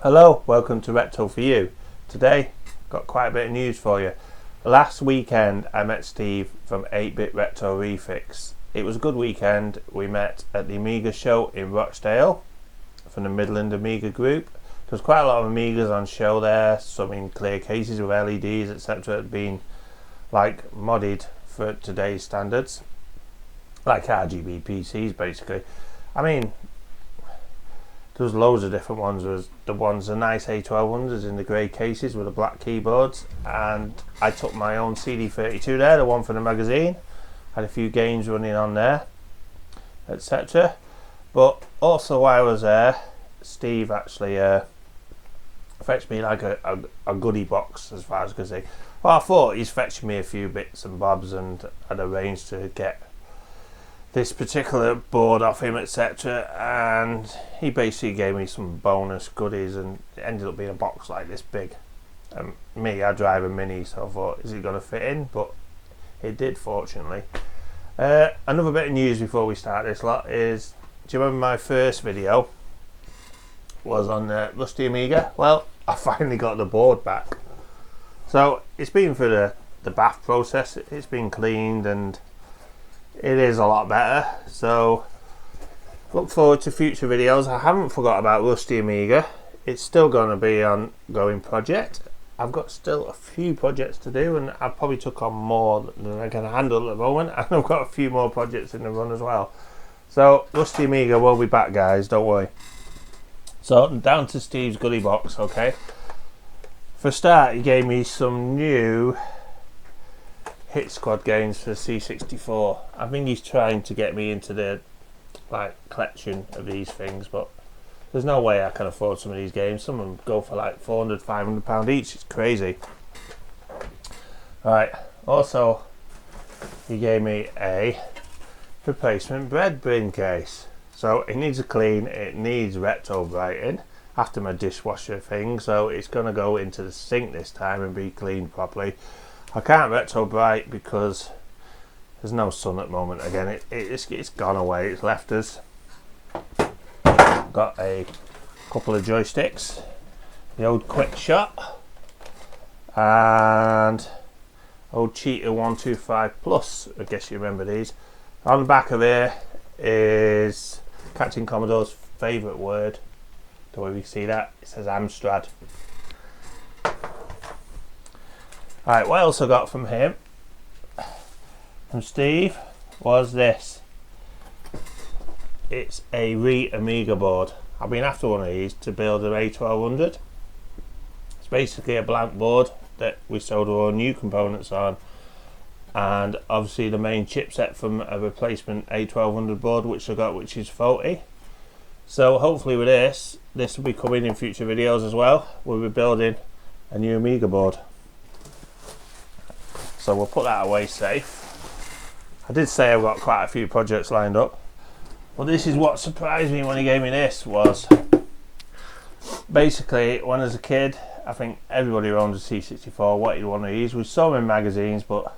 Hello, welcome to Retro for You. Today, got quite a bit of news for you. Last weekend, I met Steve from 8-Bit Retro Refix. It was a good weekend. We met at the Amiga show in Rochdale from the Midland Amiga group. There was quite a lot of Amigas on show there, some in clear cases with LEDs, etc. had been like modded for today's standards, like RGB PCs basically. I mean, there was loads of different ones. There was the nice A1200s in the grey cases with the black keyboards, and I took my own CD32 there, the one from the magazine. Had a few games running on there, etc. But also while I was there, Steve actually fetched me like a goodie box, as far as I can see. Well, I thought he's fetching me a few bits and bobs, and I'd arranged to get this particular board off him, etc. And he basically gave me some bonus goodies, and it ended up being a box like this big. I drive a Mini, so I thought, is it going to fit in? But it did, fortunately. Another bit of news before we start this lot is, do you remember my first video was on Rusty Amiga? Well, I finally got the board back. So it's been through the bath process, it's been cleaned, and it is a lot better. So look forward to future videos. I haven't forgot about Rusty Amiga. It's still going to be an ongoing project. I've got still a few projects to do, and I've probably took on more than I can handle at the moment, and I've got a few more projects in the run as well. So Rusty Amiga will be back, guys, don't worry. So down to Steve's goodie box. Okay, for a start, he gave me some new Hit Squad games for C64. I think he's trying to get me into the collection of these things, but there's no way I can afford some of these games. Some of them go for like £400, £500 each. It's crazy. Right, also he gave me a replacement bread bin case. So it needs a clean, it needs retro brighting after my dishwasher thing, so it's going to go into the sink this time and be cleaned properly. I can't retro bright because there's no sun at the moment. Again, it's gone away, it's left us. Got a couple of joysticks, the old Quick Shot and old Cheetah 125 Plus, I guess you remember these. On the back of here is Captain Commodore's favourite word. The way we see that, it says Amstrad. Right, what else I got from him, from Steve, was this. It's a Amiga board. I've been after one of these to build an A1200. It's basically a blank board that we sold our new components on, and obviously the main chipset from a replacement A1200 board which I got, which is faulty. So hopefully with this will be coming in future videos as well. We'll be building a new Amiga board. So we'll put that away safe. I did say I've got quite a few projects lined up, but this is what surprised me when he gave me this. Was basically, when I was a kid, I think everybody who owned a C64 wanted one of these. We saw them in magazines, but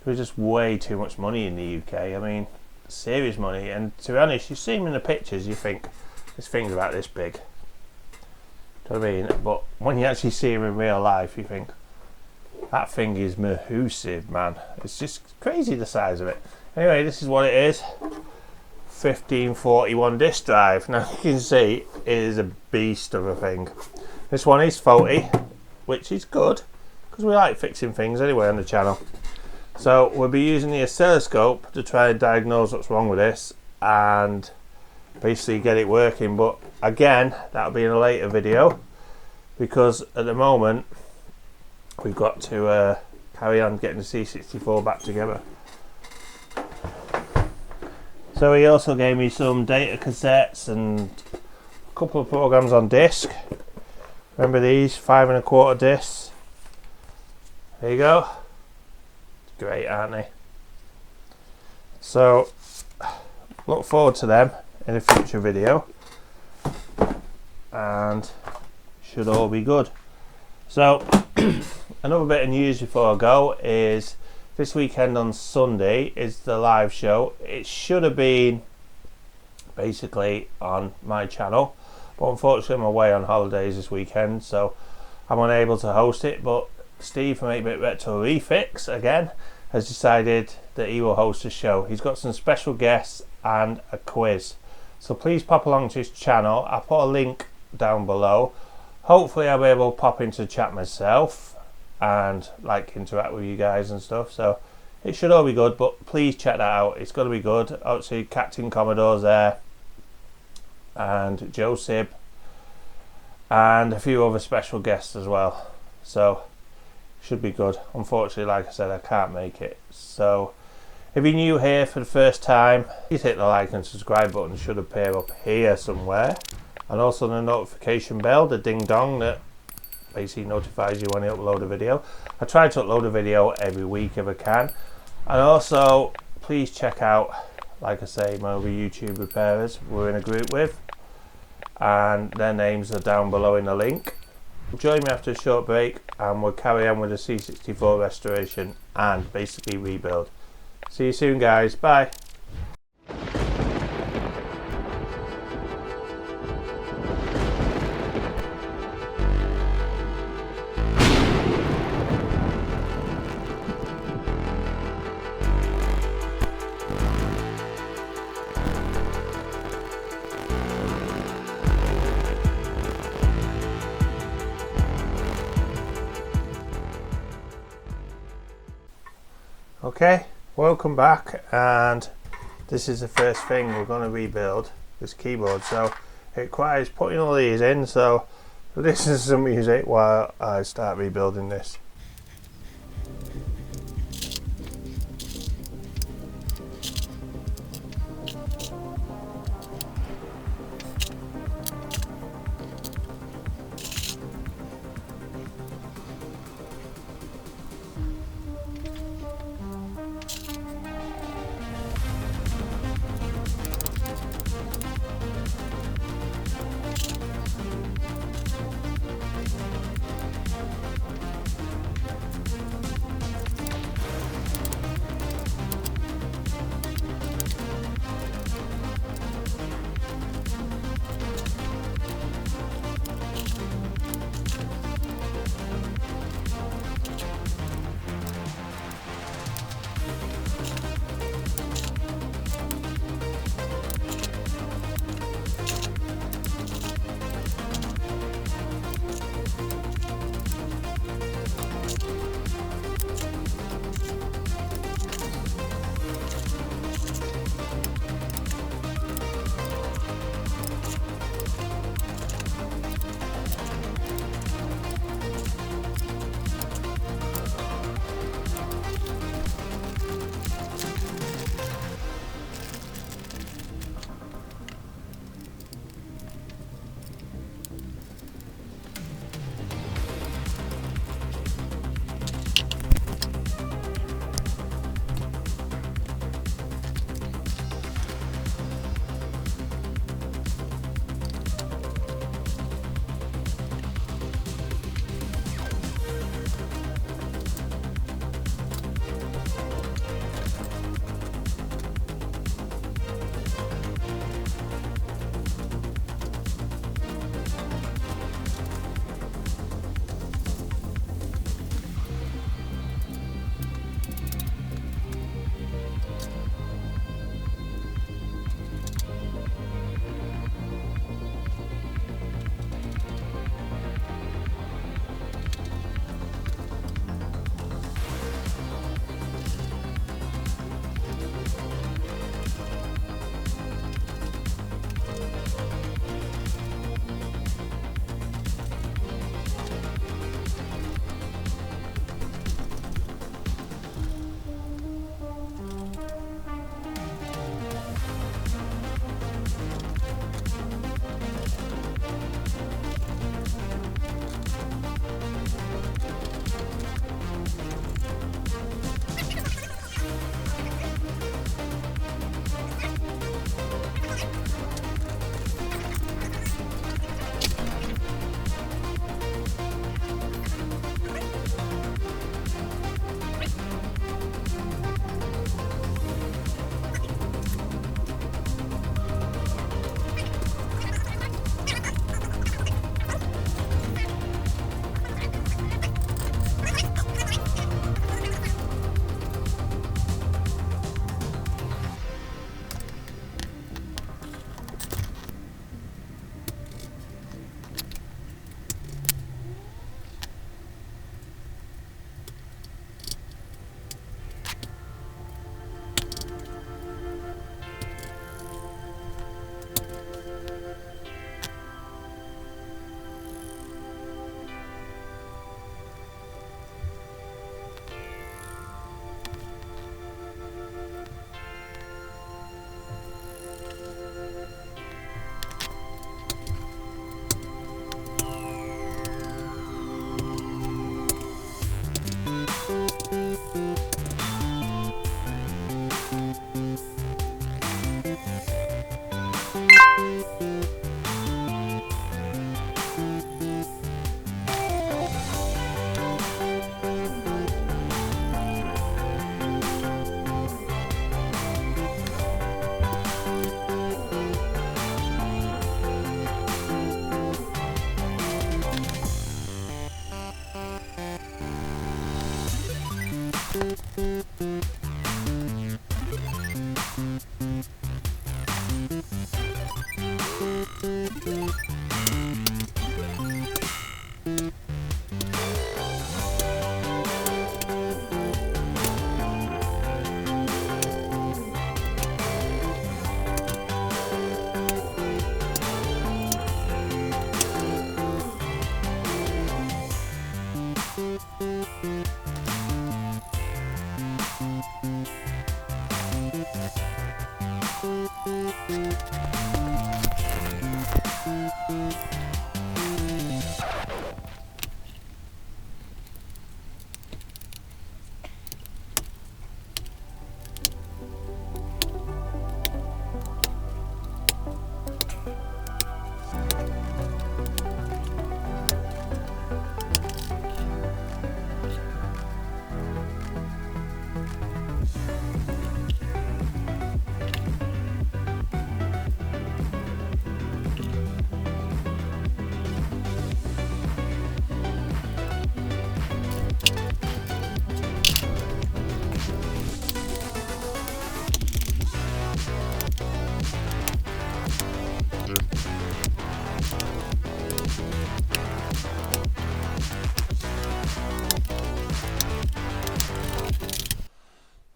there was just way too much money in the UK. I mean, serious money. And to be honest, you see them in the pictures, you think this thing's about this big. Do you know what I mean? But when you actually see them in real life, you think, that thing is massive, man. It's just crazy, the size of it. Anyway, this is what it is. 1541 disk drive. Now you can see it is a beast of a thing. This one is faulty, which is good because we like fixing things anyway on the channel. So we'll be using the oscilloscope to try and diagnose what's wrong with this and basically get it working. But again, that'll be in a later video, because at the moment we've got to carry on getting the C64 back together. So he also gave me some data cassettes and a couple of programs on disc. Remember these 5 1/4 discs? There you go. Great, aren't they? So look forward to them in a future video, and should all be good. So another bit of news before I go is this weekend on Sunday is the live show. It should have been basically on my channel, but unfortunately I'm away on holidays this weekend, so I'm unable to host it. But Steve from 8-Bit Retro Refix again has decided that he will host the show. He's got some special guests and a quiz, so please pop along to his channel. I'll put a link down below. Hopefully I'll be able to pop into the chat myself and like interact with you guys and stuff, so it should all be good. But please check that out, it's going to be good. Obviously Captain Commodore's there, and Joe Sib, and a few other special guests as well, so should be good. Unfortunately, like I said, I can't make it. So if you're new here for the first time, please hit the like and subscribe button, should appear up here somewhere, and also the notification bell, the ding dong, that basically notifies you when I upload a video. I try to upload a video every week if I can. And also please check out, like I say, my other YouTube repairers we're in a group with, and their names are down below in the link. Join me after a short break and we'll carry on with the C64 restoration and basically rebuild. See you soon guys, bye. Okay, welcome back, and this is the first thing we're going to rebuild, this keyboard. So it requires putting all these in, so listen to some music while I start rebuilding this.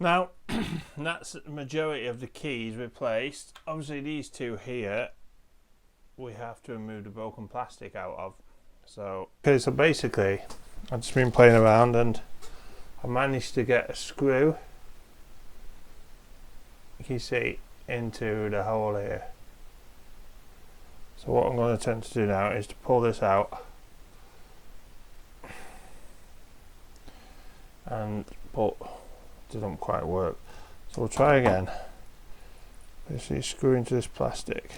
Now, that's the majority of the keys replaced. Obviously these two here, we have to remove the broken plastic out of. So basically, I've just been playing around and I managed to get a screw, you can see, into the hole here. So what I'm going to attempt to do now is to pull this out and pull. Didn't quite work, so we'll try again. Basically screw into this plastic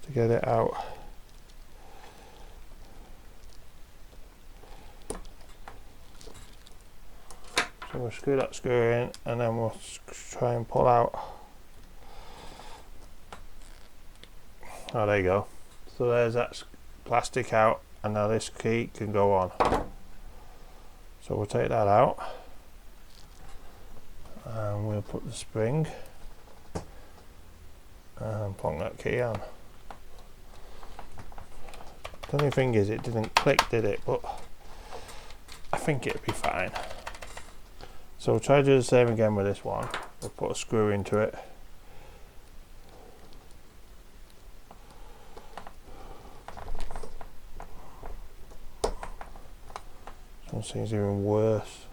to get it out. So we'll screw that screw in and then we'll try and pull out. Oh, there you go. So there's that plastic out, and now this key can go on. So we'll take that out and we'll put the spring and plonk that key on. The only thing is it didn't click, did it? But I think it'll be fine. So we'll try to do the same again with this one. We'll put a screw into it. This seems even worse.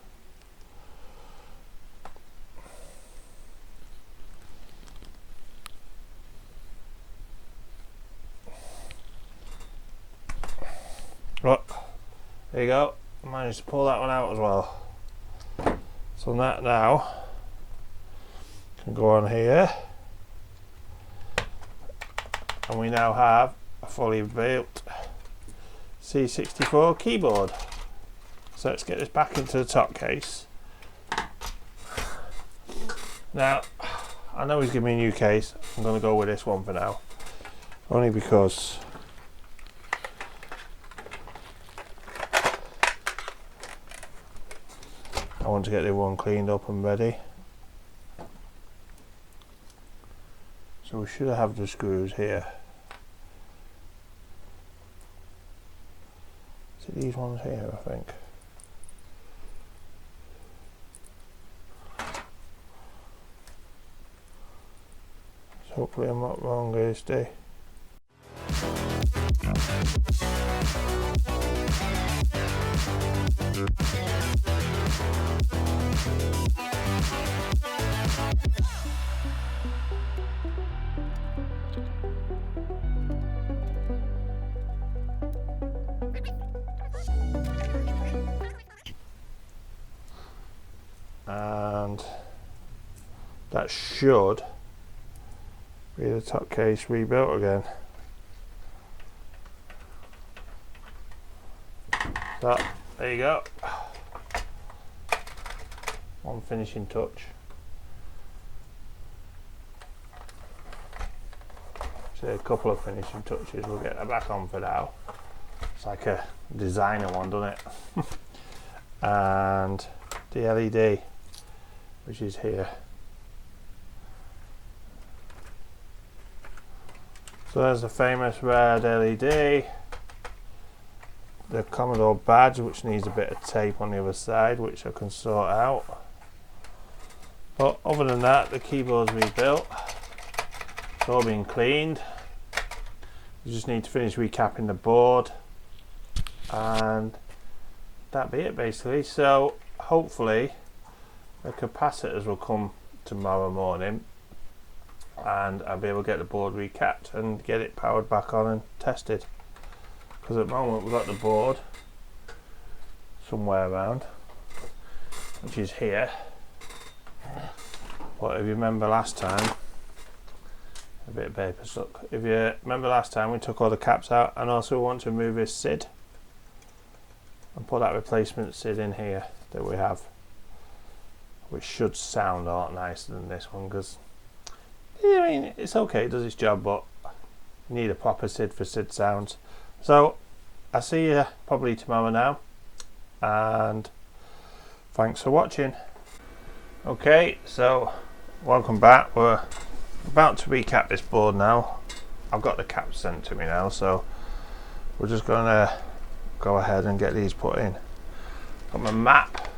Look, there you go. I managed to pull that one out as well. So that now can go on here, and we now have a fully built C64 keyboard. So let's get this back into the top case. Now, I know he's giving me a new case. I'm going to go with this one for now. Only because I want to get the one cleaned up and ready. So we should have the screws here. Is it these ones here, I think? Hopefully I'm not wrong here, Steve. And that should be the top case rebuilt again. So there you go. One finishing touch. So a couple of finishing touches. We'll get that back on for now. It's like a designer one, doesn't it? And the LED, which is here. So there's the famous red LED, the Commodore badge, which needs a bit of tape on the other side, which I can sort out. But other than that, the keyboard's rebuilt. It's all been cleaned. You just need to finish recapping the board, and that'll be it basically. So hopefully the capacitors will come tomorrow morning, and I'll be able to get the board recapped and get it powered back on and tested. Because at the moment we've got the board somewhere around, which is here. But if you remember last time, a bit of paper stuck. If you remember last time, we took all the caps out, and also we want to remove this SID and put that replacement SID in here that we have, which should sound a lot nicer than this one, because I mean, it's okay, it does its job, but you need a proper SID for SID sounds. So I'll see you probably tomorrow now, and thanks for watching. Okay, so welcome back. We're about to recap this board now. I've got the caps sent to me now, so we're just gonna go ahead and get these put in. Got my map.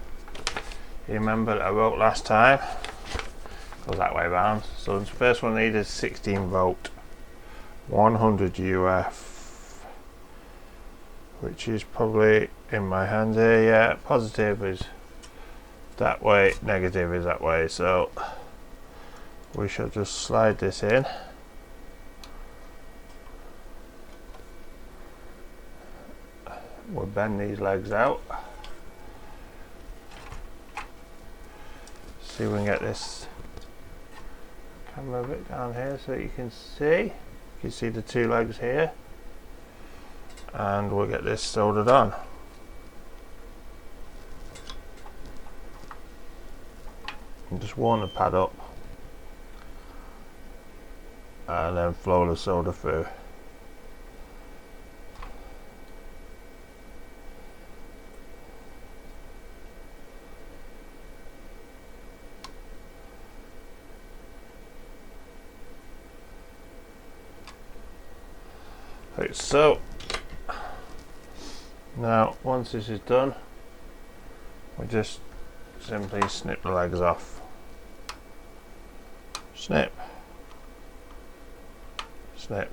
You remember that I wrote last time? Goes that way around. So the first one needed 16 volt, 100 UF, which is probably in my hand here. Yeah, positive is that way, negative is that way. So we should just slide this in. We'll bend these legs out. See if we can get this camera a bit down here so you can see. You can see the two legs here. And we'll get this soldered on. And just warm the pad up. And then flow the solder through. Like so. Now once this is done, we just simply snip the legs off. Snip. Snip.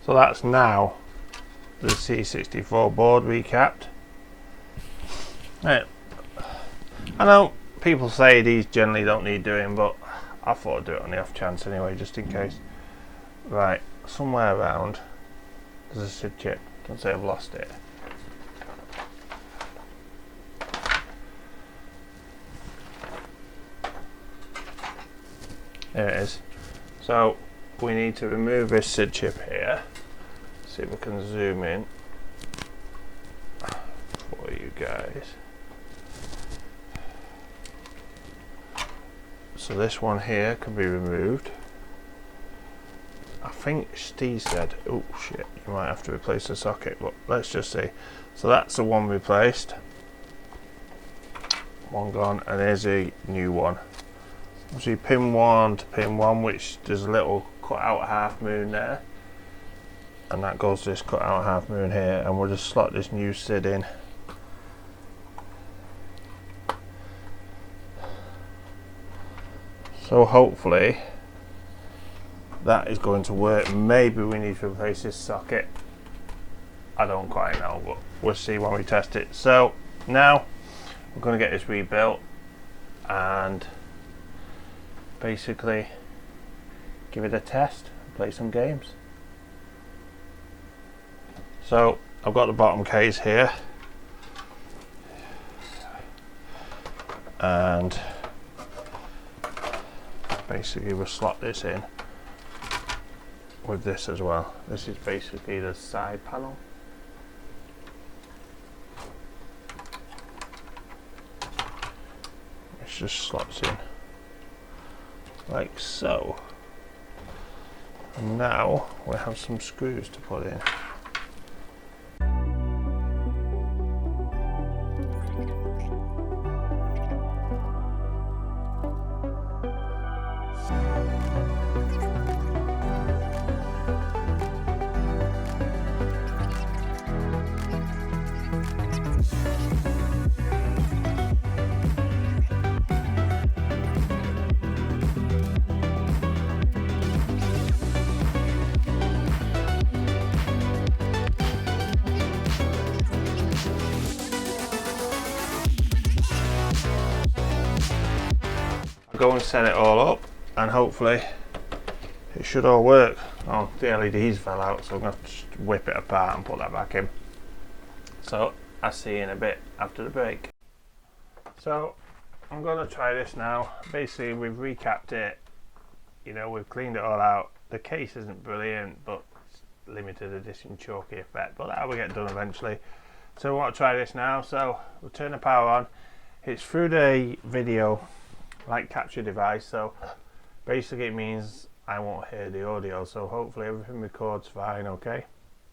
So that's now the C64 board recapped. Right. I know people say these generally don't need doing, but I thought I'd do it on the off chance anyway, just in case. Right, somewhere around there's a SID chip. Don't say I've lost it. There it is. So we need to remove this SID chip here. See if we can zoom in for you guys. So this one here can be removed. I think Steve said, oh shit, you might have to replace the socket, but let's just see. So that's the one replaced. One gone, and here's a new one. See pin 1 to pin 1, which there's a little cut out half moon there. And that goes to this cut out half moon here, and we'll just slot this new SID in. So hopefully that is going to work. Maybe we need to replace this socket. I don't quite know, but we'll see when we test it. So now we're going to get this rebuilt and basically give it a test and play some games. So I've got the bottom case here, and basically we'll slot this in with this as well. This is basically the side panel. It just slots in like so. And now we have some screws to put in. Go and set it all up, and hopefully it should all work. Oh, the LEDs fell out, so I'm going to just whip it apart and put that back in. So I'll see you in a bit after the break. So I'm going to try this now. Basically we've recapped it, you know, we've cleaned it all out. The case isn't brilliant, but it's limited edition chalky effect, but that will get done eventually. So we want to try this now. So we'll turn the power on. It's through the video like capture device, so basically it means I won't hear the audio, so hopefully everything records fine, okay,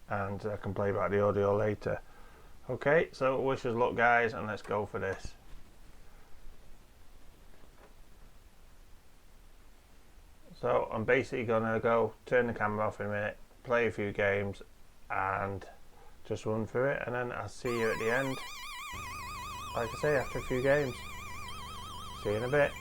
and I can play back the audio later. Okay, so wish us luck guys, and let's go for this. So I'm basically gonna go turn the camera off in a minute, play a few games and just run through it, and then I'll see you at the end, like I say, after a few games. See you in a bit.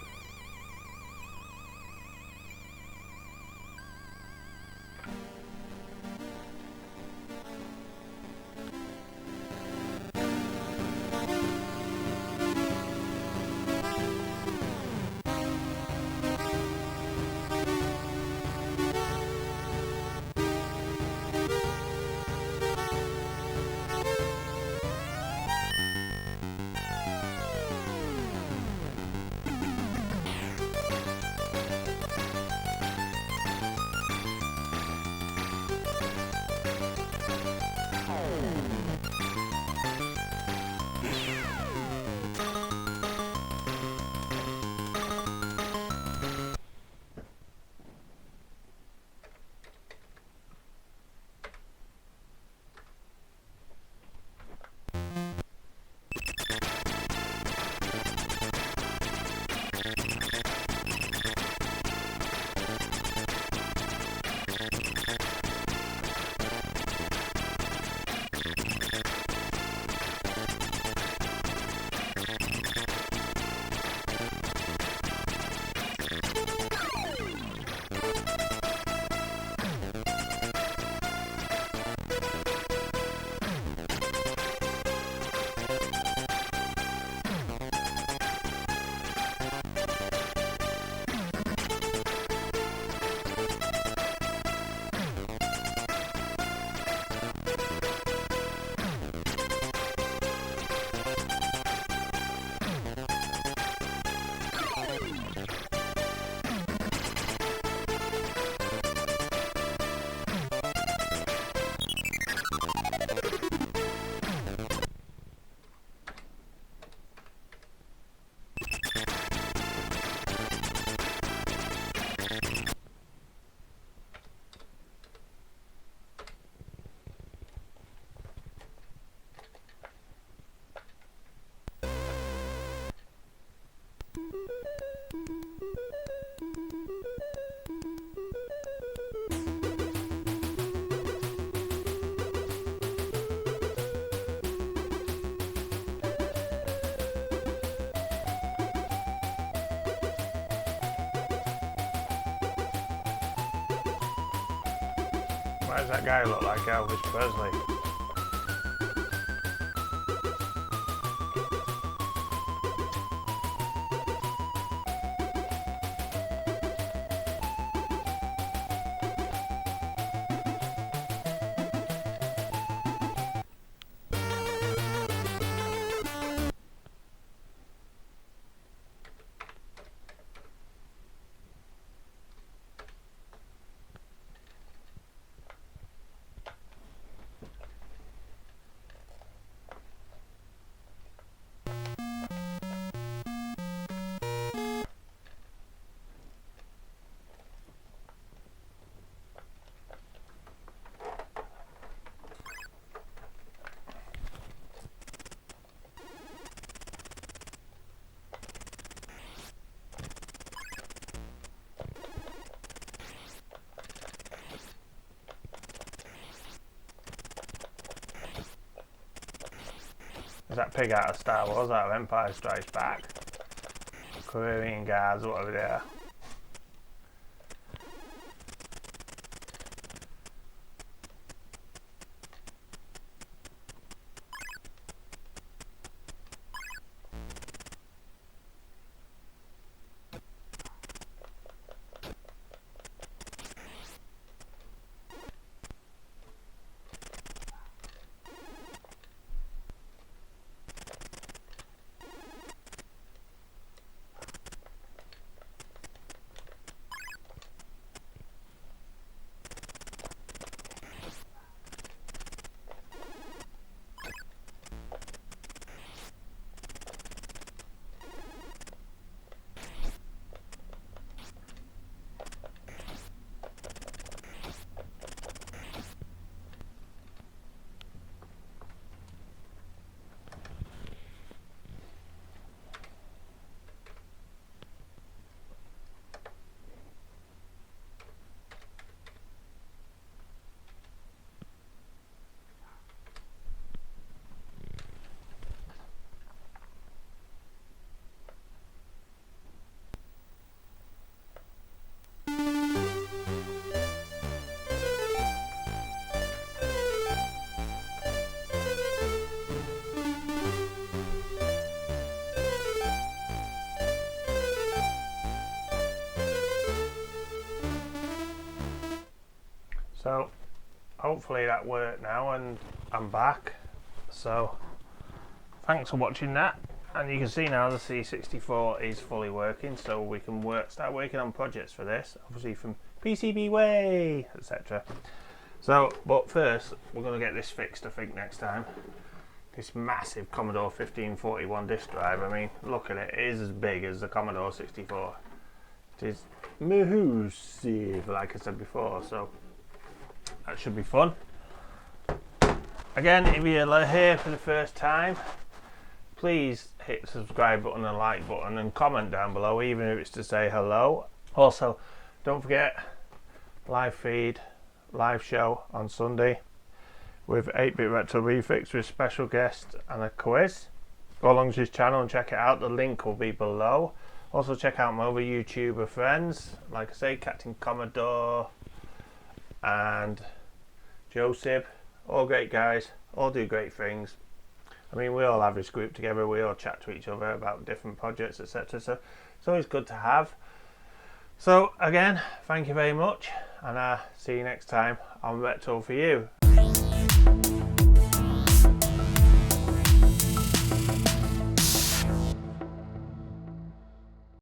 Why does that guy look like Elvis Presley? Is that pig out of Star Wars, out of Empire Strikes Back? Korean guards, whatever they are. So hopefully that worked now, and I'm back. So thanks for watching that, and you can see now the C64 is fully working, so we can start working on projects for this, obviously from PCB way, etc. So, but first we're going to get this fixed, I think, next time. This massive Commodore 1541 disk drive, I mean, look at it, it is as big as the Commodore 64. It is massive, like I said before, so that should be fun. Again, if you're here for the first time, please hit the subscribe button and like button and comment down below, even if it's to say hello. Also, don't forget, live feed, live show on Sunday with 8-Bit Retro Refix with special guest and a quiz. Go along to his channel and check it out, the link will be below. Also check out my other YouTuber friends, like I say, Captain Commodore and Joseph, all great guys, all do great things. I mean, we all have this group together, we all chat to each other about different projects, etc. So it's always good to have. So again, thank you very much, and see you next time on Retro for You.